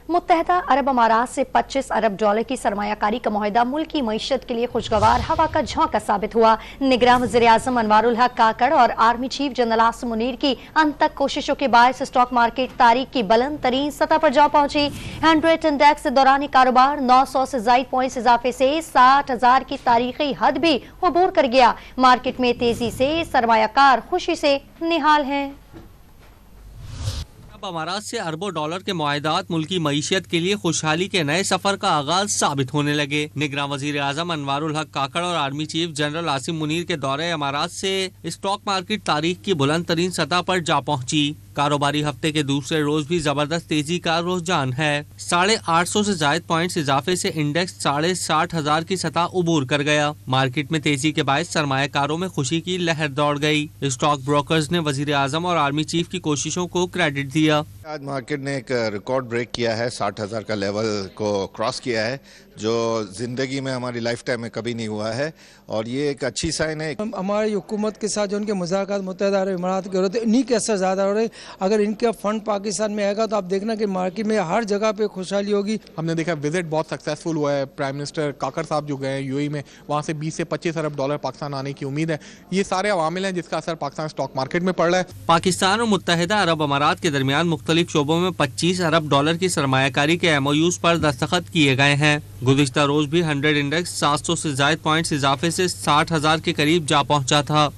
متحدہ عرب امارات سے 25 ارب ڈالر کی سرمایہ کاری کا معاہدہ ملکی معیشت کے لیے خوشگوار ہوا کا جھونکا ثابت ہوا۔ نگراں وزیر اعظم انوار الحق کاکڑ اور army chief general Asim Munir کی انتک کوششوں کے باعث اسٹاک مارکیٹ تاریخ کی بلند ترین سطح پر جا پہنچی۔ 100 انڈیکس دوران کاروبار 900 سے زائد پوائنٹس اضافے سے 60,000 کی تاریخی حد بھی عبور کر گیا۔ مارکیٹ میں تیزی سے سرمایہ کار خوشی سے نہال ہیں۔ امارات سے اربوں ڈالر کے معاہدات ملکی معیشت کے لیے خوشحالی کے نئے سفر کا آغاز ثابت ہونے لگے۔ نگراں وزیر اعظم انوار الحق کاکڑ اور army chief general Asim Munir کے دورہ امارات سے اسٹاک مارکیٹ تاریخ کی بلند ترین سطح پر جا پہنچی۔ کاروباری ہفتے کے دوسرے روز بھی زبردست تیزی کا رجحان ہے۔ 850 سے زائد پوائنٹس اضافے سے انڈیکس 60,500 کی سطح عبور کر گیا۔ مارکیٹ میں تیزی کے باعث سرمایہ کاروں میں خوشی کی لہر دوڑ گئی۔ اسٹاک بروکرز نے وزیر اعظم اور آرمی چیف کی کوششوں کو کریڈٹ دیا۔ آج مارکیٹ نے ایک ریکارڈ بریک کیا ہے، 60,000 کا لیول کو کراس کیا ہے، جو زندگی میں ہماری لائف ٹائم میں کبھی نہیں ہوا ہے، اور یہ ایک اچھی سائن ہے۔ ہماری حکومت کے ساتھ جو ان کے مذاکرات متحدہ عرب امارات کے ہو رہے تھے، انہی کے اثر زیادہ ہو رہے۔ اگر ان کا فنڈ پاکستان میں آئے گا تو آپ دیکھنا کہ مارکیٹ میں ہر جگہ پہ خوشحالی ہوگی۔ ہم نے دیکھا وزٹ بہت سکسیسفل ہوا ہے۔ پرائم منسٹر کاکڑ صاحب جو گئے یو اے میں، وہاں سے 20 سے 25 ارب ڈالر پاکستان آنے کی امید ہے۔ یہ سارے عوامل ہیں جس کا اثر پاکستان اسٹاک مارکیٹ میں پڑ رہا ہے۔ پاکستان اور متحدہ عرب امارات کے درمیان مختلف شعبوں میں 25 ارب ڈالر کی سرمایہ کاری کے MOUs پر دستخط کیے گئے ہیں۔ گزشتہ روز بھی 100 انڈیکس 700 سے زائد پوائنٹس اضافے سے 60,000 کے قریب جا پہنچا تھا۔